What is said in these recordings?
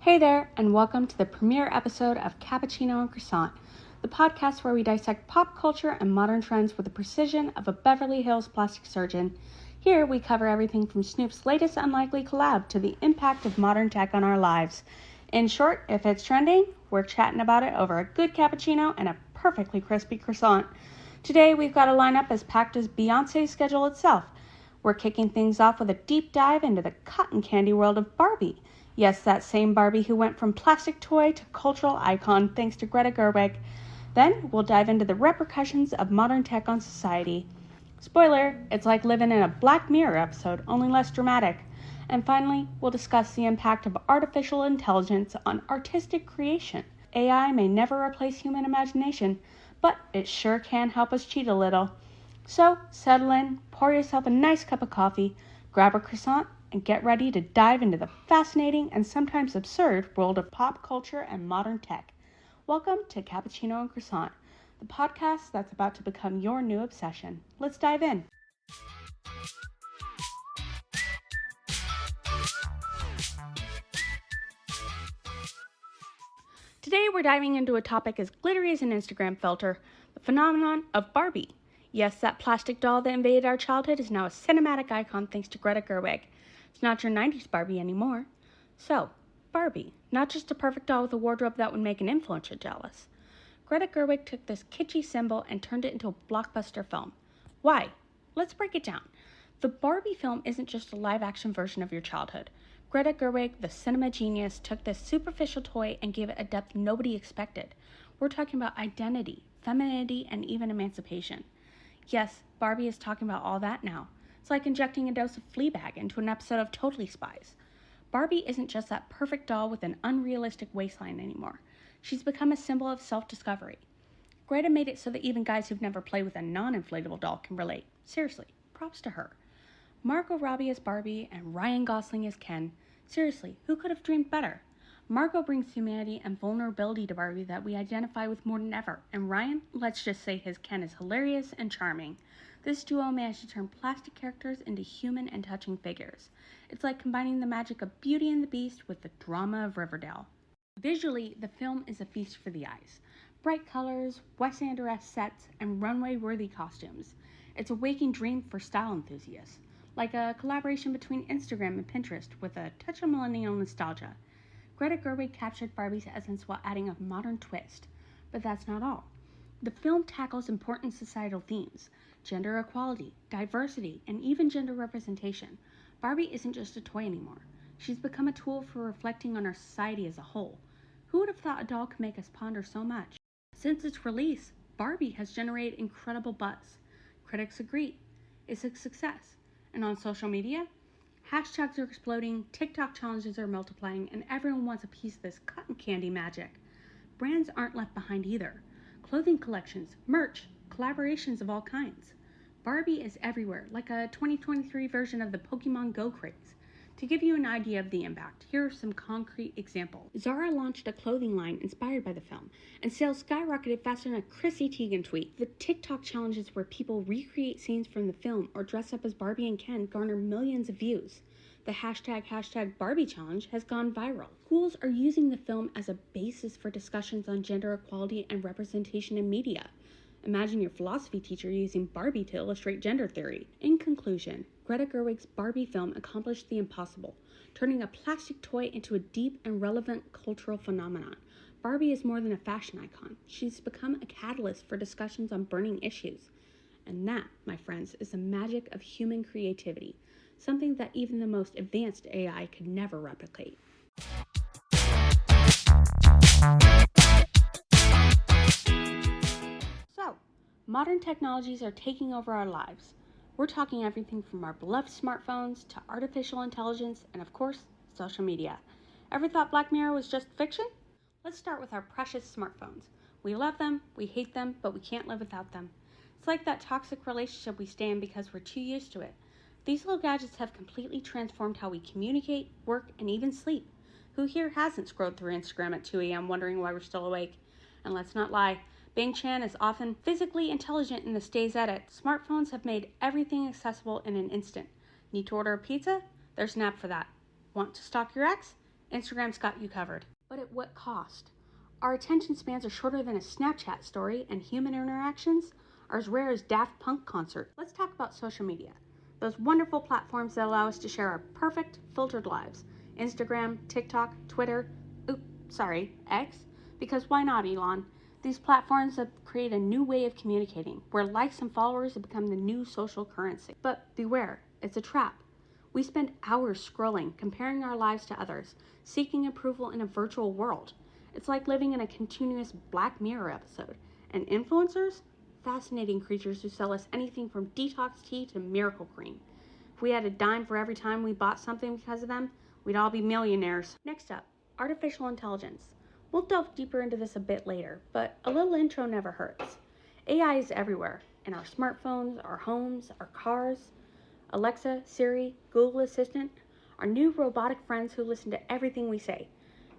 Hey there, and welcome to the premiere episode of Cappuccino and Croissant, the podcast where we dissect pop culture and modern trends with the precision of a Beverly Hills plastic surgeon. Here we cover everything from Snoop's latest unlikely collab to the impact of modern tech on our lives. In short, if it's trending, we're chatting about it over a good cappuccino and a perfectly crispy croissant. Today we've got a lineup as packed as Beyoncé's schedule itself. We're kicking things off with a deep dive into the cotton candy world of Barbie. Yes, that same Barbie who went from plastic toy to cultural icon thanks to Greta Gerwig. Then we'll dive into the repercussions of modern tech on society. Spoiler, it's like living in a Black Mirror episode, only less dramatic. And finally, we'll discuss the impact of artificial intelligence on artistic creation. AI may never replace human imagination, but it sure can help us cheat a little. So, settle in, pour yourself a nice cup of coffee, grab a croissant, and get ready to dive into the fascinating and sometimes absurd world of pop culture and modern tech. Welcome to Cappuccino and Croissant, the podcast that's about to become your new obsession. Let's dive in. Today we're diving into a topic as glittery as an Instagram filter, the phenomenon of Barbie. Yes, that plastic doll that invaded our childhood is now a cinematic icon thanks to Greta Gerwig. It's not your 90s Barbie anymore. So, Barbie, not just a perfect doll with a wardrobe that would make an influencer jealous. Greta Gerwig took this kitschy symbol and turned it into a blockbuster film. Why? Let's break it down. The Barbie film isn't just a live-action version of your childhood. Greta Gerwig, the cinema genius, took this superficial toy and gave it a depth nobody expected. We're talking about identity, femininity, and even emancipation. Yes, Barbie is talking about all that now. It's like injecting a dose of Fleabag into an episode of Totally Spies. Barbie isn't just that perfect doll with an unrealistic waistline anymore. She's become a symbol of self-discovery. Greta made it so that even guys who've never played with a non-inflatable doll can relate. Seriously, props to her. Margot Robbie as Barbie and Ryan Gosling as Ken. Seriously, who could have dreamed better? Margot brings humanity and vulnerability to Barbie that we identify with more than ever. And Ryan, let's just say his Ken is hilarious and charming. This duo managed to turn plastic characters into human and touching figures. It's like combining the magic of Beauty and the Beast with the drama of Riverdale. Visually, the film is a feast for the eyes. Bright colors, Wes Anderson sets, and runway-worthy costumes. It's a waking dream for style enthusiasts, like a collaboration between Instagram and Pinterest with a touch of millennial nostalgia. Greta Gerwig captured Barbie's essence while adding a modern twist. But that's not all. The film tackles important societal themes: gender equality, diversity, and even gender representation. Barbie isn't just a toy anymore. She's become a tool for reflecting on our society as a whole. Who would have thought a doll could make us ponder so much? Since its release, Barbie has generated incredible buzz. Critics agree. It's a success. And on social media, hashtags are exploding, TikTok challenges are multiplying, and everyone wants a piece of this cotton candy magic. Brands aren't left behind either. Clothing collections, merch, collaborations of all kinds. Barbie is everywhere, like a 2023 version of the Pokemon Go craze. To give you an idea of the impact, here are some concrete examples. Zara launched a clothing line inspired by the film, and sales skyrocketed faster than a Chrissy Teigen tweet. The TikTok challenges where people recreate scenes from the film or dress up as Barbie and Ken garner millions of views. The hashtag Barbie challenge has gone viral. Schools are using the film as a basis for discussions on gender equality and representation in media. Imagine your philosophy teacher using Barbie to illustrate gender theory. In conclusion, Greta Gerwig's Barbie film accomplished the impossible, turning a plastic toy into a deep and relevant cultural phenomenon. Barbie is more than a fashion icon. She's become a catalyst for discussions on burning issues. And that, my friends, is the magic of human creativity, something that even the most advanced AI could never replicate. So, modern technologies are taking over our lives. We're talking everything from our beloved smartphones to artificial intelligence and, of course, social media. Ever thought Black Mirror was just fiction? Let's start with our precious smartphones. We love them, we hate them, but we can't live without them. It's like that toxic relationship we stay in because we're too used to it. These little gadgets have completely transformed how we communicate, work, and even sleep. Who here hasn't scrolled through Instagram at 2 a.m. wondering why we're still awake? And let's not lie, Bing Chan is often physically intelligent in the Stay's edit. Smartphones have made everything accessible in an instant. Need to order a pizza? There's an app for that. Want to stalk your ex? Instagram's got you covered. But at what cost? Our attention spans are shorter than a Snapchat story, and human interactions are as rare as Daft Punk concert. Let's talk about social media. Those wonderful platforms that allow us to share our perfect, filtered lives. Instagram, TikTok, Twitter, X. Because why not, Elon? These platforms have created a new way of communicating, where likes and followers have become the new social currency. But beware, it's a trap. We spend hours scrolling, comparing our lives to others, seeking approval in a virtual world. It's like living in a continuous Black Mirror episode. And influencers? Fascinating creatures who sell us anything from detox tea to miracle cream. If we had a dime for every time we bought something because of them, we'd all be millionaires. Next up, artificial intelligence. We'll delve deeper into this a bit later, but a little intro never hurts. AI is everywhere, in our smartphones, our homes, our cars. Alexa, Siri, Google Assistant, our new robotic friends who listen to everything we say.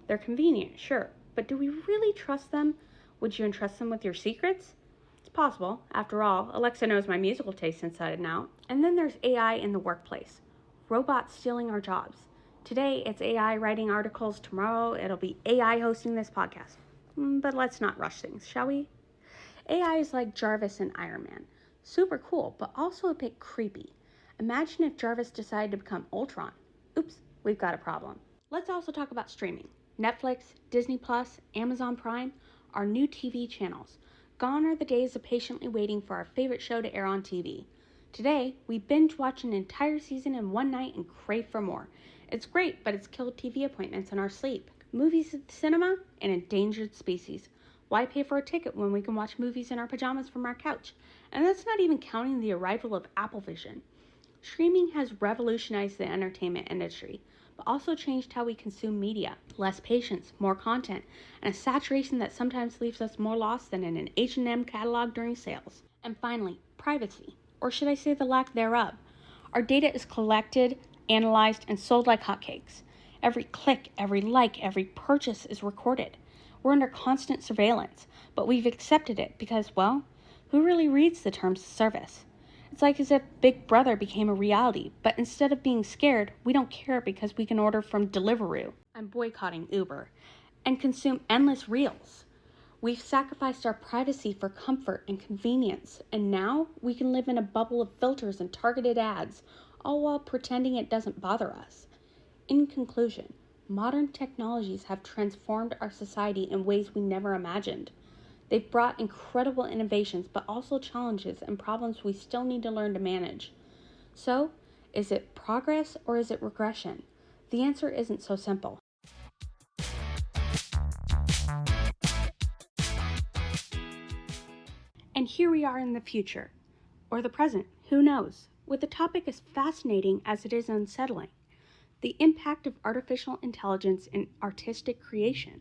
They're convenient, sure, but do we really trust them? Would you entrust them with your secrets? It's possible. After all, Alexa knows my musical taste inside and out. And then there's AI in the workplace. Robots stealing our jobs. Today, it's AI writing articles. Tomorrow, it'll be AI hosting this podcast. But let's not rush things, shall we? AI is like Jarvis in Iron Man. Super cool, but also a bit creepy. Imagine if Jarvis decided to become Ultron. Oops, we've got a problem. Let's also talk about streaming. Netflix, Disney+, Amazon Prime, our new TV channels. Gone are the days of patiently waiting for our favorite show to air on TV. Today, we binge watch an entire season in one night and crave for more. It's great, but it's killed TV appointments in our sleep. Movies at the cinema? An endangered species. Why pay for a ticket when we can watch movies in our pajamas from our couch? And that's not even counting the arrival of Apple Vision. Streaming has revolutionized the entertainment industry, but also changed how we consume media. Less patience, more content, and a saturation that sometimes leaves us more lost than in an H&M catalog during sales. And finally, privacy, or should I say the lack thereof. Our data is collected, analyzed, and sold like hotcakes. Every click, every like, every purchase is recorded. We're under constant surveillance, but we've accepted it because, well, who really reads the terms of service? It's like as if Big Brother became a reality, but instead of being scared, we don't care because we can order from Deliveroo. I'm boycotting Uber. And consume endless reels. We've sacrificed our privacy for comfort and convenience, and now we can live in a bubble of filters and targeted ads, all while pretending it doesn't bother us. In conclusion, modern technologies have transformed our society in ways we never imagined. They've brought incredible innovations, but also challenges and problems we still need to learn to manage. So, is it progress or is it regression? The answer isn't so simple. And here we are in the future, or the present, who knows? With a topic as fascinating as it is unsettling, the impact of artificial intelligence in artistic creation,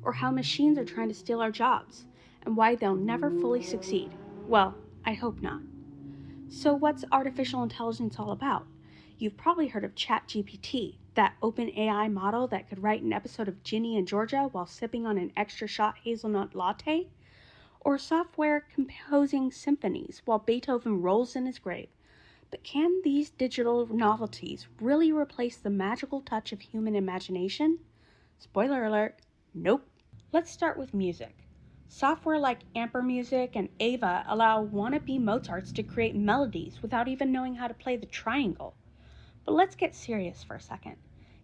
or how machines are trying to steal our jobs, and why they'll never fully succeed. Well, I hope not. So what's artificial intelligence all about? You've probably heard of ChatGPT, that open AI model that could write an episode of Ginny and Georgia while sipping on an extra shot hazelnut latte, or software composing symphonies while Beethoven rolls in his grave. But can these digital novelties really replace the magical touch of human imagination? Spoiler alert, nope. Let's start with music. Software like Amper Music and Ava allow wannabe Mozarts to create melodies without even knowing how to play the triangle. But let's get serious for a second.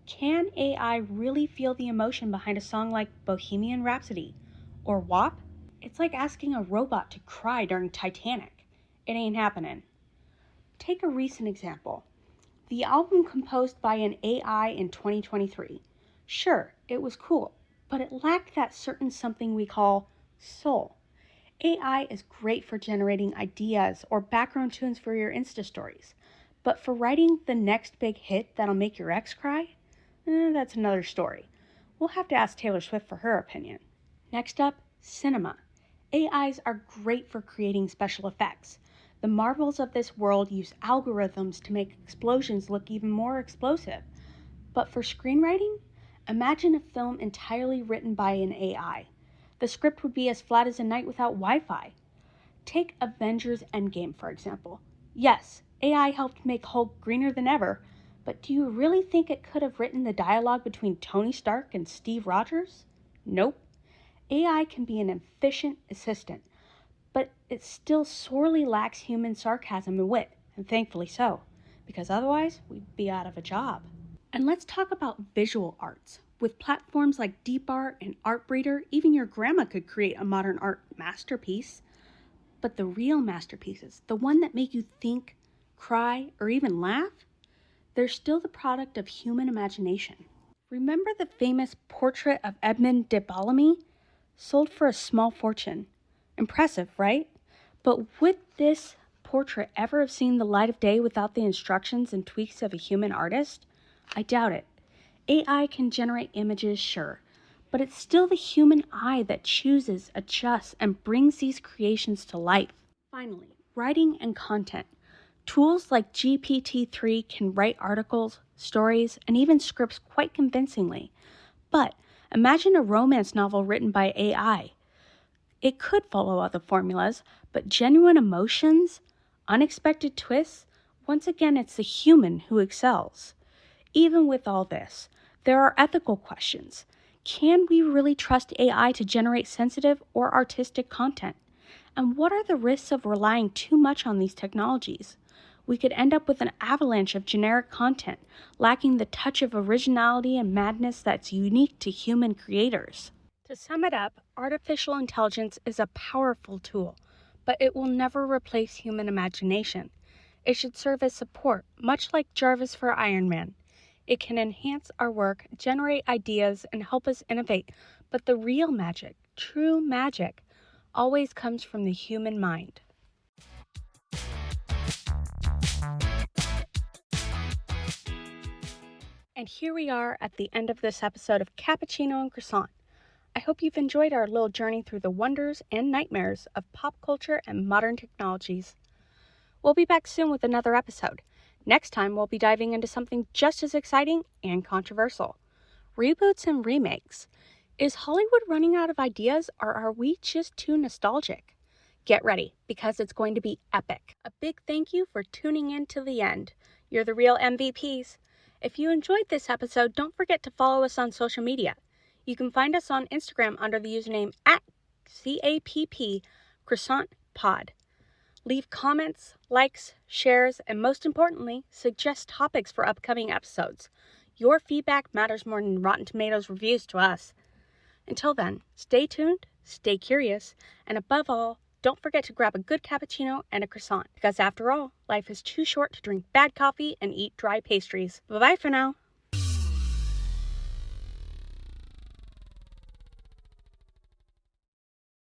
Can AI really feel the emotion behind a song like Bohemian Rhapsody or WAP? It's like asking a robot to cry during Titanic. It ain't happening. Take a recent example. The album composed by an AI in 2023. Sure, it was cool, but it lacked that certain something we call soul. AI is great for generating ideas or background tunes for your Insta stories, but for writing the next big hit that'll make your ex cry? That's another story. We'll have to ask Taylor Swift for her opinion. Next up, cinema. AIs are great for creating special effects. The marvels of this world use algorithms to make explosions look even more explosive. But for screenwriting, imagine a film entirely written by an AI. The script would be as flat as a night without Wi-Fi. Take Avengers Endgame, for example. Yes, AI helped make Hulk greener than ever, But do you really think it could have written the dialogue between Tony Stark and Steve Rogers? Nope. AI can be an efficient assistant, but it still sorely lacks human sarcasm and wit, and thankfully so, because otherwise we'd be out of a job. And let's talk about visual arts. With platforms like DeepArt and ArtBreeder, even your grandma could create a modern art masterpiece. But the real masterpieces, the one that make you think, cry, or even laugh, they're still the product of human imagination. Remember the famous portrait of Edmund de Bellamy? Sold for a small fortune. Impressive, right? But would this portrait ever have seen the light of day without the instructions and tweaks of a human artist? I doubt it. AI can generate images, sure, but it's still the human eye that chooses, adjusts, and brings these creations to life. Finally, writing and content. Tools like GPT-3 can write articles, stories, and even scripts quite convincingly. But imagine a romance novel written by AI. It could follow other formulas, but genuine emotions, unexpected twists, once again, it's the human who excels. Even with all this, there are ethical questions. Can we really trust AI to generate sensitive or artistic content? And what are the risks of relying too much on these technologies? We could end up with an avalanche of generic content, lacking the touch of originality and madness that's unique to human creators. To sum it up, artificial intelligence is a powerful tool, but it will never replace human imagination. It should serve as support, much like Jarvis for Iron Man. It can enhance our work, generate ideas, and help us innovate, but the real magic, true magic, always comes from the human mind. And here we are at the end of this episode of Cappuccino and Croissant. I hope you've enjoyed our little journey through the wonders and nightmares of pop culture and modern technologies. We'll be back soon with another episode. Next time, we'll be diving into something just as exciting and controversial. Reboots and remakes. Is Hollywood running out of ideas, or are we just too nostalgic? Get ready, because it's going to be epic. A big thank you for tuning in to the end. You're the real MVPs. If you enjoyed this episode, don't forget to follow us on social media. You can find us on Instagram under the username @CAPP_CroissantPod. Leave comments, likes, shares, and most importantly, suggest topics for upcoming episodes. Your feedback matters more than Rotten Tomatoes reviews to us. Until then, stay tuned, stay curious, and above all, don't forget to grab a good cappuccino and a croissant, because after all, life is too short to drink bad coffee and eat dry pastries. Bye-bye for now.